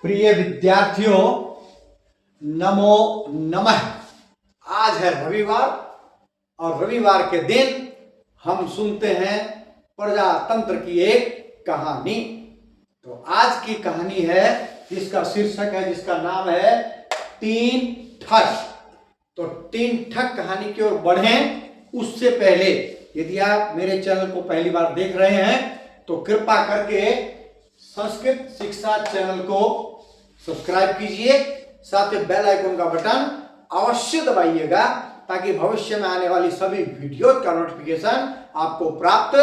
प्रिय विद्यार्थियों, नमो नमः। आज है रविवार और रविवार के दिन हम सुनते हैं प्रजातंत्र की एक कहानी। तो आज की कहानी है जिसका शीर्षक है, जिसका नाम है तीन ठग। तो तीन ठग कहानी की ओर बढ़ें उससे पहले यदि आप मेरे चैनल को पहली बार देख रहे हैं तो कृपा करके संस्कृत शिक्षा चैनल को सब्सक्राइब कीजिए, साथ में बेल आइकन का बटन अवश्य दबाइएगा ताकि भविष्य में आने वाली सभी वीडियो का नोटिफिकेशन आपको प्राप्त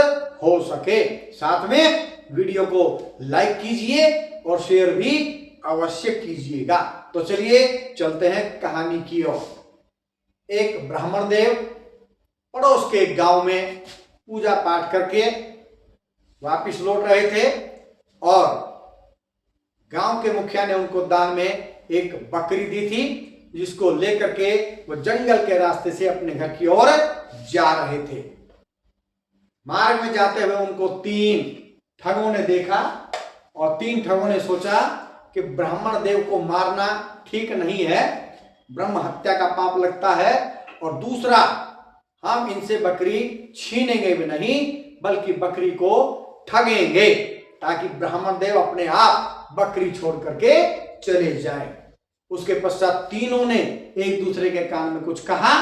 हो सके। साथ में वीडियो को लाइक कीजिए और शेयर भी अवश्य कीजिएगा। तो चलिए चलते हैं कहानी की ओर। एक ब्राह्मण देव पड़ोस के गांव में पूजा पाठ करके वापिस लौट रहे थे और गांव के मुखिया ने उनको दान में एक बकरी दी थी, जिसको लेकर के वो जंगल के रास्ते से अपने घर की ओर जा रहे थे। मार्ग में जाते हुए उनको तीन ठगों ने देखा और तीन ठगों ने सोचा कि ब्राह्मण देव को मारना ठीक नहीं है, ब्रह्म हत्या का पाप लगता है, और दूसरा हम इनसे बकरी छीनेंगे भी नहीं बल्कि बकरी को ठगेंगे ताकि ब्राह्मण देव अपने आप बकरी छोड़ करके चले जाएं। उसके पश्चात तीनों ने एक दूसरे के कान में कुछ कहा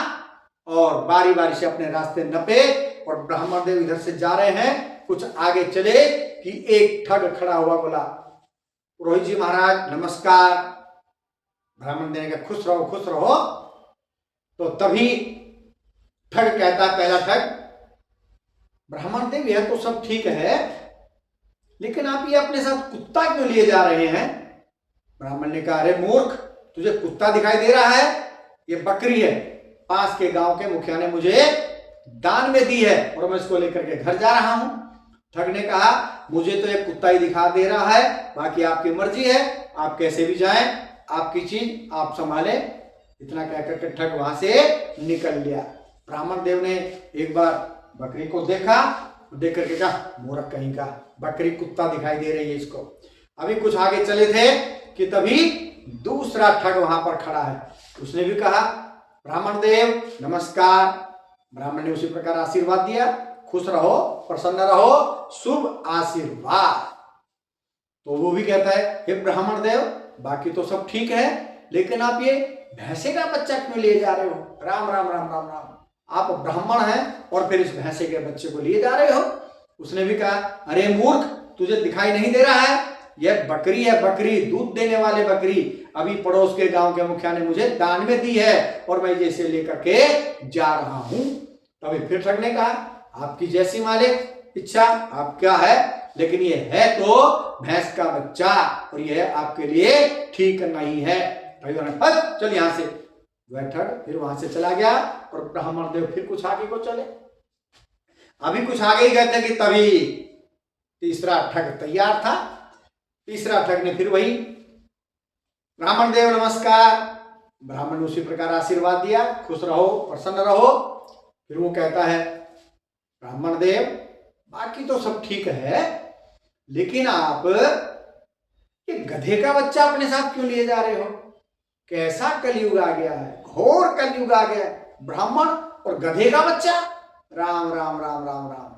और बारी बारी से अपने रास्ते नपे और ब्राह्मण देव इधर से जा रहे हैं, कुछ आगे चले कि एक ठग खड़ा हुआ बोला, पुरोहित जी महाराज नमस्कार। ब्राह्मण देव ने कहा खुश रहो खुश रहो। तो तभी ठग कहता, पहला ठग, ब्राह्मण देव यह तो सब ठीक है लेकिन आप ये अपने साथ कुत्ता क्यों लिए जा रहे हैं? ब्राह्मण ने कहा, अरे मूर्ख, तुझे कुत्ता दिखाई दे रहा है? ये बकरी है, पास के गांव के मुखिया ने मुझे दान में दी है और मैं इसको लेकर के घर जा रहा हूं। ठग ने कहा, मुझे तो ये कुत्ता ही दिखा दे रहा है, बाकी आपकी मर्जी है, आप कैसे भी जाएं, आपकी चीज आप संभालें। इतना कहकर के ठग वहां से निकल लिया। ब्राह्मण देव ने एक बार बकरी को देखा, देख करके कहा, मूर्ख कहीं का, बकरी कुत्ता दिखाई दे रही है इसको। अभी कुछ आगे चले थे कि तभी दूसरा ठग वहां पर खड़ा है। उसने भी कहा, ब्राह्मण देव नमस्कार। ब्राह्मण ने उसी प्रकार आशीर्वाद दिया, खुश रहो प्रसन्न रहो, शुभ आशीर्वाद। तो वो भी कहता है, हे ब्राह्मण देव, बाकी तो सब ठीक है लेकिन आप ये भैंसे का बच्चा क्यों ले जा रहे हो? राम राम राम राम राम, आप ब्राह्मण हैं और फिर इस भैंसे के बच्चे को लिए जा रहे हो। उसने भी कहा, अरे मूर्ख, तुझे दिखाई नहीं दे रहा है? यह बकरी है, बकरी, दूध देने वाले बकरी, अभी पड़ोस के गांव के मुखिया ने मुझे दान में दी है और मैं इसे लेकर के जा रहा हूं। तभी फिर ठग ने कहा, आपकी जैसी मालिक इच्छा, आप क्या है, लेकिन ये है तो भैंस का बच्चा और यह आपके लिए ठीक नहीं है। चल यहां से। वह ठग फिर वहां से चला गया और ब्राह्मण देव फिर कुछ आगे को चले। अभी कुछ आगे ही गए थे कि तभी तीसरा ठग तैयार था। तीसरा ठग ने फिर वही, ब्राह्मण देव नमस्कार। ब्राह्मण ने उसी प्रकार आशीर्वाद दिया, खुश रहो प्रसन्न रहो। फिर वो कहता है, ब्राह्मण देव, बाकी तो सब ठीक है लेकिन आप ये गधे का बच्चा अपने साथ क्यों लिए जा रहे हो? कैसा कलयुग आ गया है, घोर कलयुग आ गया है, ब्राह्मण और गधे का बच्चा, राम राम राम राम राम।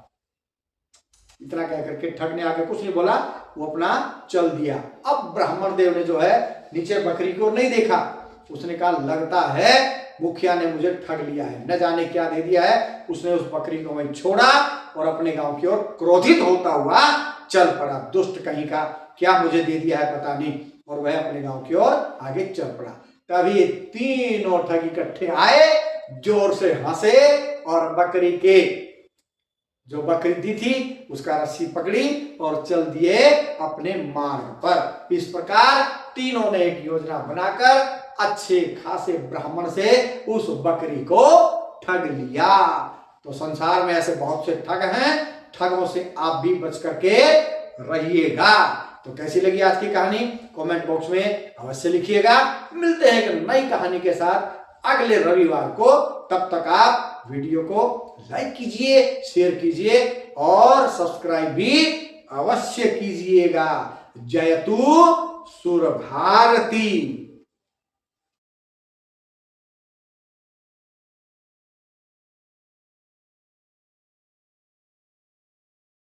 इतना कहकर के ठग ने आगे कुछ नहीं बोला, वो अपना चल दिया। अब ब्राह्मण देव ने जो है नीचे बकरी को नहीं देखा, उसने कहा, लगता है मुखिया ने मुझे ठग लिया है, न जाने क्या दे दिया है। उसने उस बकरी को वहीं छोड़ा और अपने गांव की ओर क्रोधित होता हुआ चल पड़ा। दुष्ट कहीं का, क्या मुझे दे दिया है पता नहीं, और वह अपने गांव की ओर आगे चल पड़ा। तभी तीनों ठग इकट्ठे आए, जोर से हंसे और बकरी के जो बकरी दी थी उसका रस्सी पकड़ी और चल दिए अपने मार्ग पर। इस प्रकार तीनों ने एक योजना बनाकर अच्छे खासे ब्राह्मण से उस बकरी को ठग लिया। तो संसार में ऐसे बहुत से ठग हैं, ठगों से आप भी बच करके रहिएगा। तो कैसी लगी आज की कहानी कमेंट बॉक्स में अवश्य लिखिएगा। मिलते हैं एक नई कहानी के साथ अगले रविवार को। तब तक आप वीडियो को लाइक कीजिए, शेयर कीजिए और सब्सक्राइब भी अवश्य कीजिएगा। जयतु सुर भारती।